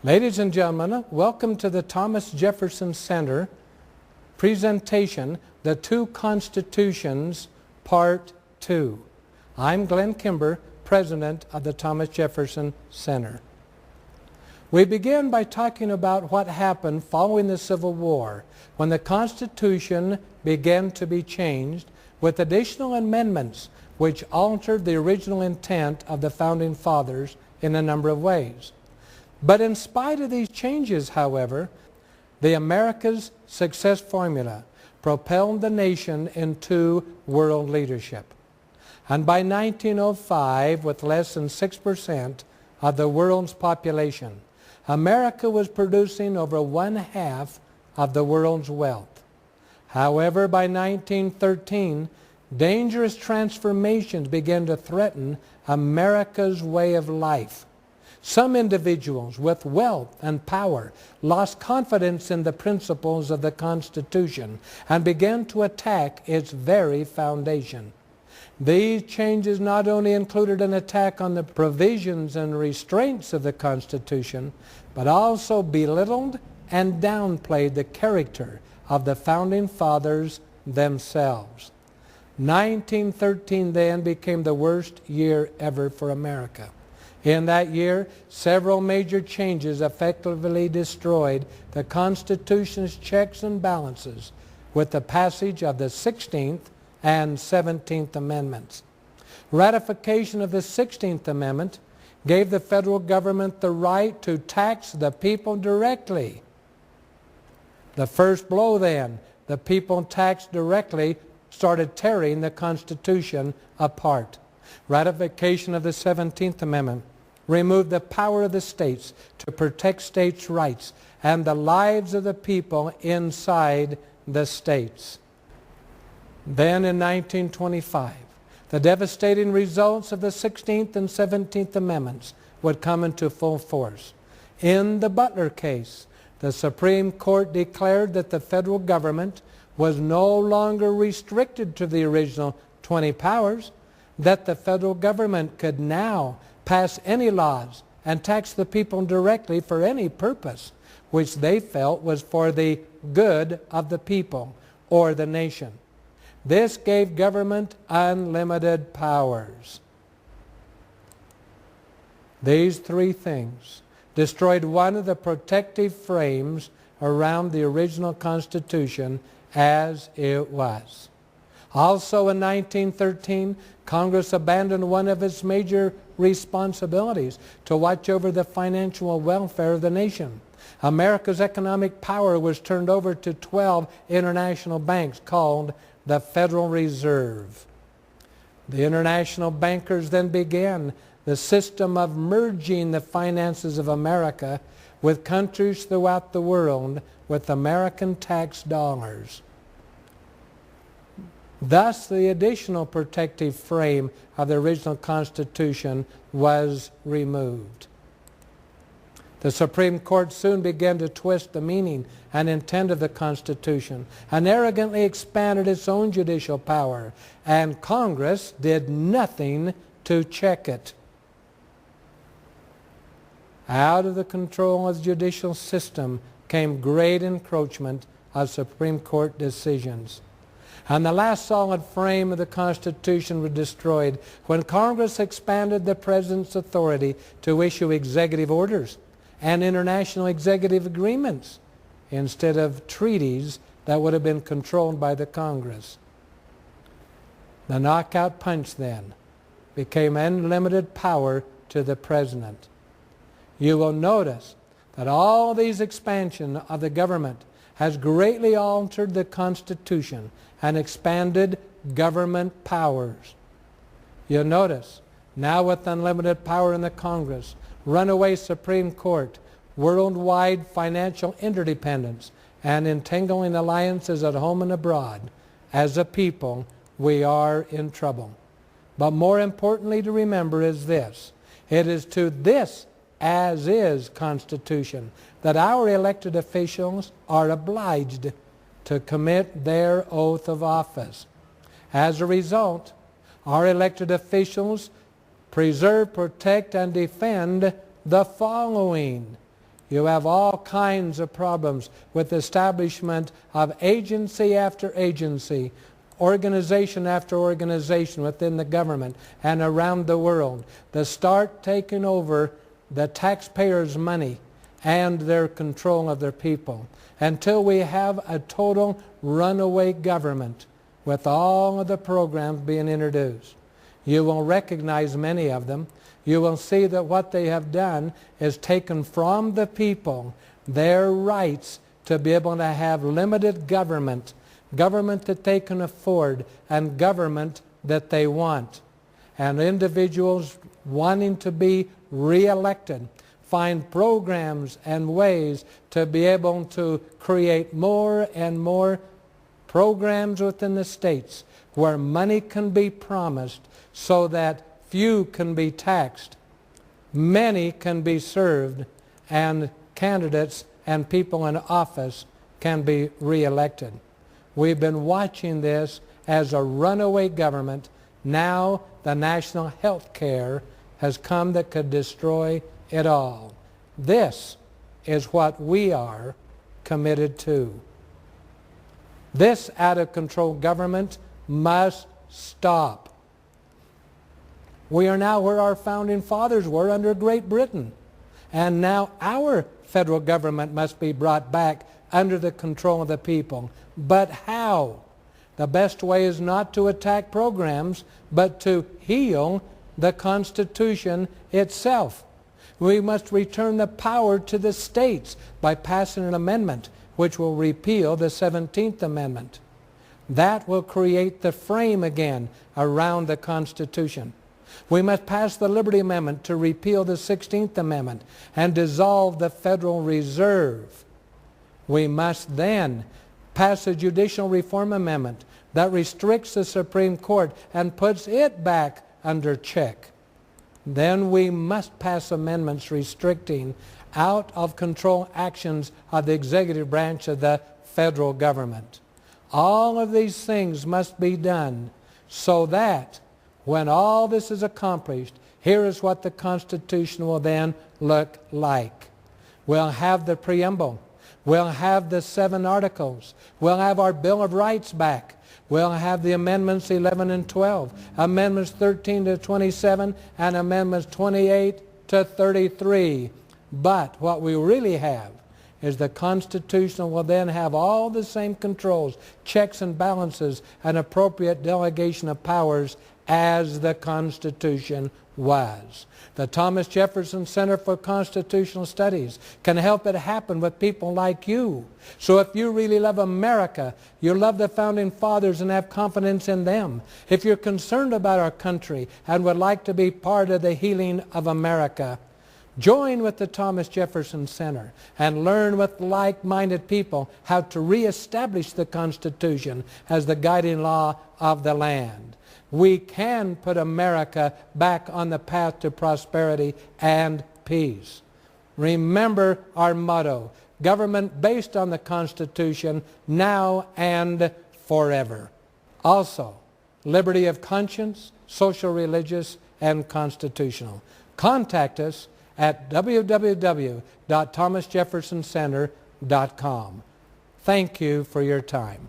Ladies and gentlemen, welcome to the Thomas Jefferson Center presentation, The Two Constitutions, Part 2. I'm Glenn Kimber, President of the Thomas Jefferson Center. We begin by talking about what happened following the Civil War, when the Constitution began to be changed with additional amendments which altered the original intent of the Founding Fathers in a number of ways. But in spite of these changes, however, the America's success formula propelled the nation into world leadership. And by 1905, with less than 6% of the world's population, America was producing over 1/2 of the world's wealth. However, by 1913, dangerous transformations began to threaten America's way of life. Some individuals with wealth and power lost confidence in the principles of the Constitution and began to attack its very foundation. These changes not only included an attack on the provisions and restraints of the Constitution, but also belittled and downplayed the character of the Founding Fathers themselves. 1913 then became the worst year ever for America. In that year, several major changes effectively destroyed the Constitution's checks and balances with the passage of the 16th and 17th Amendments. Ratification of the 16th Amendment gave the federal government the right to tax the people directly. The first blow then, the people taxed directly, started tearing the Constitution apart. Ratification of the 17th Amendment removed the power of the states to protect states' rights and the lives of the people inside the states. Then in 1925, the devastating results of the 16th and 17th Amendments would come into full force. In the Butler case, the Supreme Court declared that the federal government was no longer restricted to the original 20 powers, that the federal government could now pass any laws and tax the people directly for any purpose which they felt was for the good of the people or the nation. This gave government unlimited powers. These three things destroyed one of the protective frames around the original Constitution as it was. Also in 1913, Congress abandoned one of its major responsibilities to watch over the financial welfare of the nation. America's economic power was turned over to 12 international banks called the Federal Reserve. The international bankers then began the system of merging the finances of America with countries throughout the world with American tax dollars. Thus, the additional protective frame of the original Constitution was removed. The Supreme Court soon began to twist the meaning and intent of the Constitution and arrogantly expanded its own judicial power, and Congress did nothing to check it. Out of the control of the judicial system came great encroachment of Supreme Court decisions. And the last solid frame of the Constitution was destroyed when Congress expanded the President's authority to issue executive orders and international executive agreements instead of treaties that would have been controlled by the Congress. The knockout punch then became unlimited power to the President. You will notice that all these expansion of the government has greatly altered the Constitution and expanded government powers. You'll notice, now with unlimited power in the Congress, runaway Supreme Court, worldwide financial interdependence, and entangling alliances at home and abroad, as a people, we are in trouble. But more importantly to remember is this: it is to this as-is Constitution that our elected officials are obliged to commit their oath of office. As a result, our elected officials preserve, protect, and defend the following: You have all kinds of problems with the establishment of agency after agency, organization after organization within the government and around the world that start taking over the taxpayers' money and their control of their people until we have a total runaway government with all of the programs being introduced. You will recognize many of them. You will see that what they have done is taken from the people their rights to be able to have limited government, government that they can afford, and government that they want. And individuals wanting to be re-elected find programs and ways to be able to create more and more programs within the states where money can be promised so that few can be taxed, many can be served, and candidates and people in office can be re-elected. We've been watching this as a runaway government. Now the national health care has come that could destroy it all. This is what we are committed to. This out-of-control government must stop. We are now where our founding fathers were under Great Britain. And now our federal government must be brought back under the control of the people. But how? The best way is not to attack programs, but to heal the Constitution itself. We must return the power to the states by passing an amendment which will repeal the 17th Amendment. That will create the frame again around the Constitution. We must pass the Liberty Amendment to repeal the 16th Amendment and dissolve the Federal Reserve. We must then pass a Judicial Reform Amendment that restricts the Supreme Court and puts it back under check. Then we must pass amendments restricting out-of-control actions of the executive branch of the federal government. All of these things must be done so that when all this is accomplished, here is what the Constitution will then look like. We'll have the preamble. We'll have the 7 articles. We'll have our Bill of Rights back. We'll have the Amendments 11 and 12, Amendments 13 to 27, and Amendments 28 to 33. But what we really have is the Constitution will then have all the same controls, checks and balances, and appropriate delegation of powers as the Constitution was. The Thomas Jefferson Center for Constitutional Studies can help it happen with people like you. So if you really love America, you love the Founding Fathers and have confidence in them. If you're concerned about our country and would like to be part of the healing of America, join with the Thomas Jefferson Center and learn with like-minded people how to reestablish the Constitution as the guiding law of the land. We can put America back on the path to prosperity and peace. Remember our motto, government based on the Constitution, now and forever. Also, liberty of conscience, social, religious, and constitutional. Contact us at www.thomasjeffersoncenter.com. Thank you for your time.